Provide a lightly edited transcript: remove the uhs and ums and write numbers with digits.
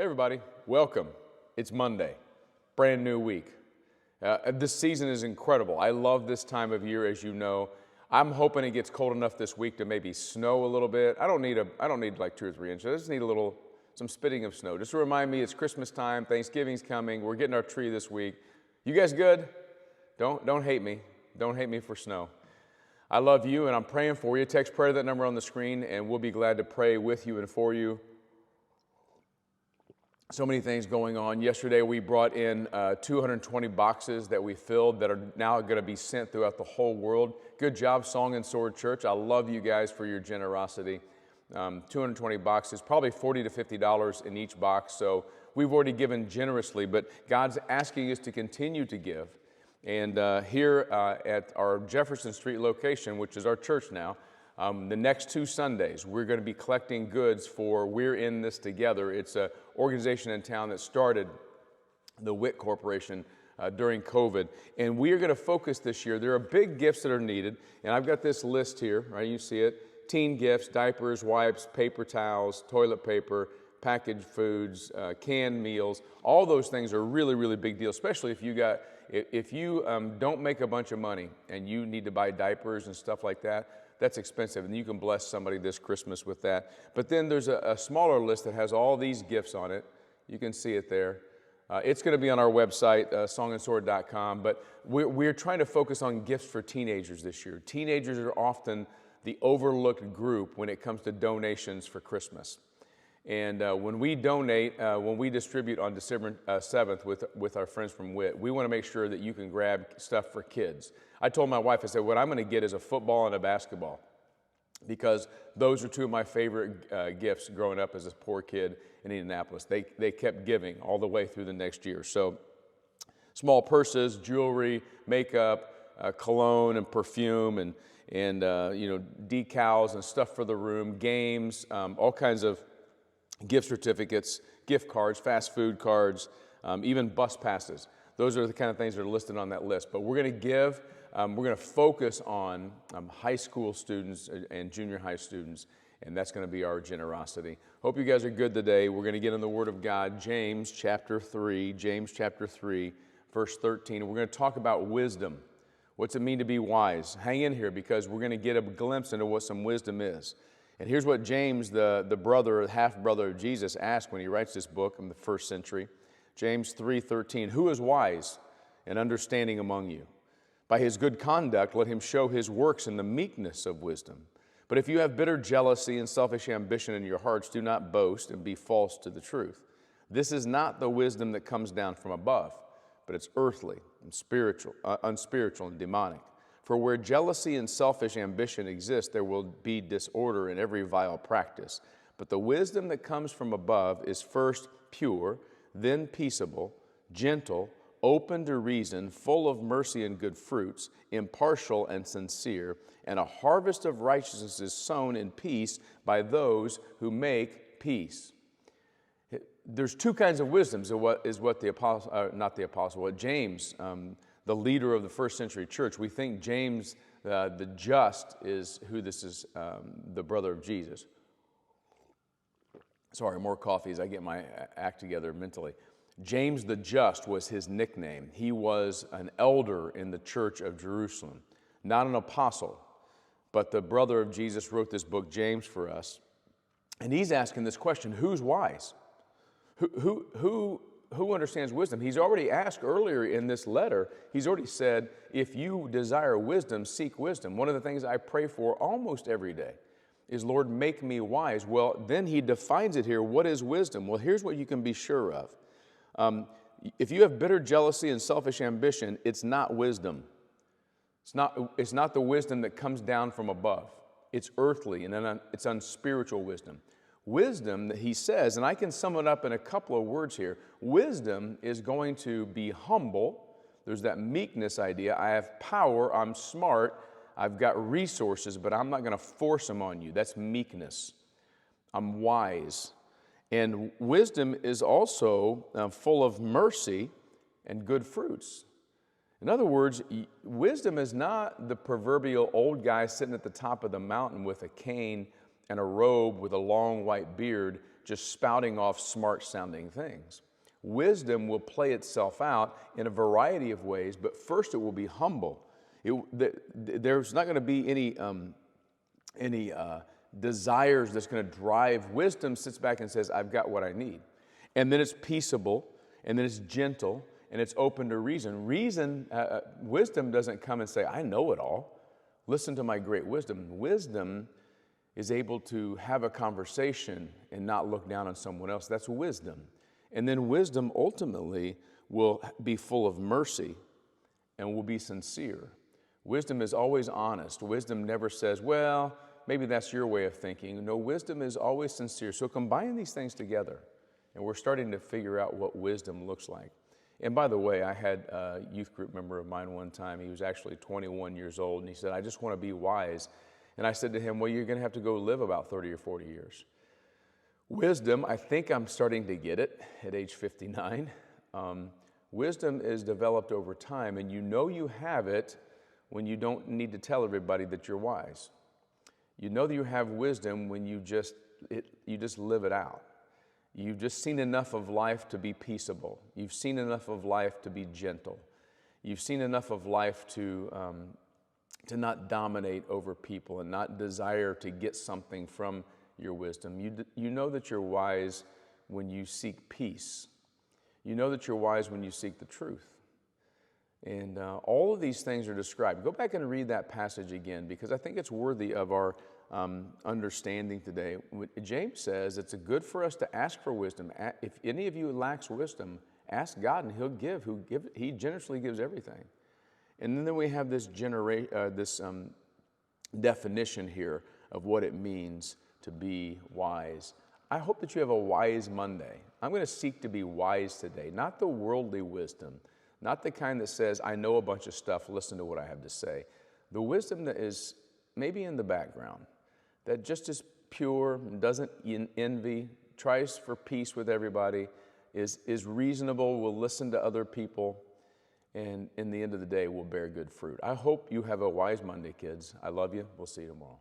Everybody, welcome. It's Monday, brand new week. This season is incredible. I love this time of year, as you know. I'm hoping it gets cold enough this week to maybe snow a little bit. I don't need like 2 or 3 inches. I just need some spitting of snow. Just to remind me it's Christmas time, Thanksgiving's coming. We're getting our tree this week. You guys good? Don't hate me. Don't hate me for snow. I love you, and I'm praying for you. Text prayer to that number on the screen, and we'll be glad to pray with you and for you. So many things going on. Yesterday we brought in 220 boxes that we filled that are now going to be sent throughout the whole world. Good job, Song and Sword Church. I love you guys for your generosity. 220 boxes, probably $40 to $50 in each box. So we've already given generously, but God's asking us to continue to give. And here at our Jefferson Street location, which is our church now, the next 2 Sundays, we're going to be collecting goods for We're In This Together. It's an organization in town that started the WIC Corporation during COVID. And we are going to focus this year. There are big gifts that are needed. And I've got this list here, right? You see it. Teen gifts, diapers, wipes, paper towels, toilet paper, packaged foods, canned meals. All those things are really, really big deal, especially if you don't make a bunch of money and you need to buy diapers and stuff like that. That's expensive, and you can bless somebody this Christmas with that. But then there's a smaller list that has all these gifts on it. You can see it there. It's going to be on our website, songandsword.com, but we're trying to focus on gifts for teenagers this year. Teenagers are often the overlooked group when it comes to donations for Christmas. And when we donate, when we distribute on December 7th with our friends from WIT, we want to make sure that you can grab stuff for kids. I told my wife, I said, what I'm going to get is a football and a basketball, because those are 2 of my favorite gifts growing up as a poor kid in Indianapolis. They kept giving all the way through the next year. So small purses, jewelry, makeup, cologne and perfume, and decals and stuff for the room, games, all kinds of gift certificates, gift cards, fast food cards, even bus passes. Those are the kind of things that are listed on that list. But we're going to give, we're going to focus on high school students and junior high students, and that's going to be our generosity. Hope you guys are good today. We're going to get in the Word of God, James chapter 3, verse 13. And we're going to talk about wisdom. What's it mean to be wise? Hang in here, because we're going to get a glimpse into what some wisdom is. And here's what James, the brother, half-brother of Jesus, asked when he writes this book in the first century. James 3:13, who is wise and understanding among you? By his good conduct, let him show his works in the meekness of wisdom. But if you have bitter jealousy and selfish ambition in your hearts, do not boast and be false to the truth. This is not the wisdom that comes down from above, but it's earthly and unspiritual and demonic. For where jealousy and selfish ambition exist, there will be disorder in every vile practice. But the wisdom that comes from above is first pure, then peaceable, gentle, open to reason, full of mercy and good fruits, impartial and sincere, and a harvest of righteousness is sown in peace by those who make peace. There's 2 kinds of wisdoms, what James, the leader of the first century church. We think James, the just, is who this is, the brother of Jesus. Sorry, more coffee as I get my act together mentally. James the Just was his nickname. He was an elder in the church of Jerusalem, not an apostle, but the brother of Jesus wrote this book, James, for us. And he's asking this question, who's wise? Who understands wisdom? He's already asked earlier in this letter, he's already said, if you desire wisdom, seek wisdom. One of the things I pray for almost every day is, Lord, make me wise. Well, then he defines it here. What is wisdom? Well, here's what you can be sure of. If you have bitter jealousy and selfish ambition, it's not wisdom. It's not the wisdom that comes down from above. It's earthly, and then it's unspiritual wisdom. Wisdom, that he says, and I can sum it up in a couple of words here. Wisdom is going to be humble. There's that meekness idea. I have power. I'm smart. I've got resources, but I'm not going to force them on you. That's meekness. I'm wise. And wisdom is also full of mercy and good fruits. In other words, wisdom is not the proverbial old guy sitting at the top of the mountain with a cane and a robe with a long white beard just spouting off smart-sounding things. Wisdom will play itself out in a variety of ways, but first it will be humble. There's not going to be any desires that's going to drive. Wisdom sits back and says, I've got what I need. And then it's peaceable, and then it's gentle, and it's open to reason. Wisdom doesn't come and say, I know it all. Listen to my great wisdom. Wisdom is able to have a conversation and not look down on someone else. That's wisdom. And then wisdom ultimately will be full of mercy and will be sincere. Wisdom is always honest. Wisdom never says, well, maybe that's your way of thinking. No, wisdom is always sincere. So combine these things together, and we're starting to figure out what wisdom looks like. And by the way, I had a youth group member of mine one time. He was actually 21 years old, and he said, I just want to be wise. And I said to him, well, you're going to have to go live about 30 or 40 years. Wisdom, I think I'm starting to get it at age 59. Wisdom is developed over time, and you know you have it when you don't need to tell everybody that you're wise. You know that you have wisdom when you just live it out. You've just seen enough of life to be peaceable. You've seen enough of life to be gentle. You've seen enough of life to not dominate over people and not desire to get something from your wisdom. You know that you're wise when you seek peace. You know that you're wise when you seek the truth. And all of these things are described. Go back and read that passage again, because I think it's worthy of our understanding today. James says it's good for us to ask for wisdom. If any of you lacks wisdom, ask God and He'll give. He generously gives everything. And then we have this definition here of what it means to be wise. I hope that you have a wise Monday. I'm going to seek to be wise today, not the worldly wisdom, not the kind that says, I know a bunch of stuff, listen to what I have to say. The wisdom that is maybe in the background, that just is pure, doesn't envy, tries for peace with everybody, is reasonable, will listen to other people, and in the end of the day will bear good fruit. I hope you have a wise Monday, kids. I love you. We'll see you tomorrow.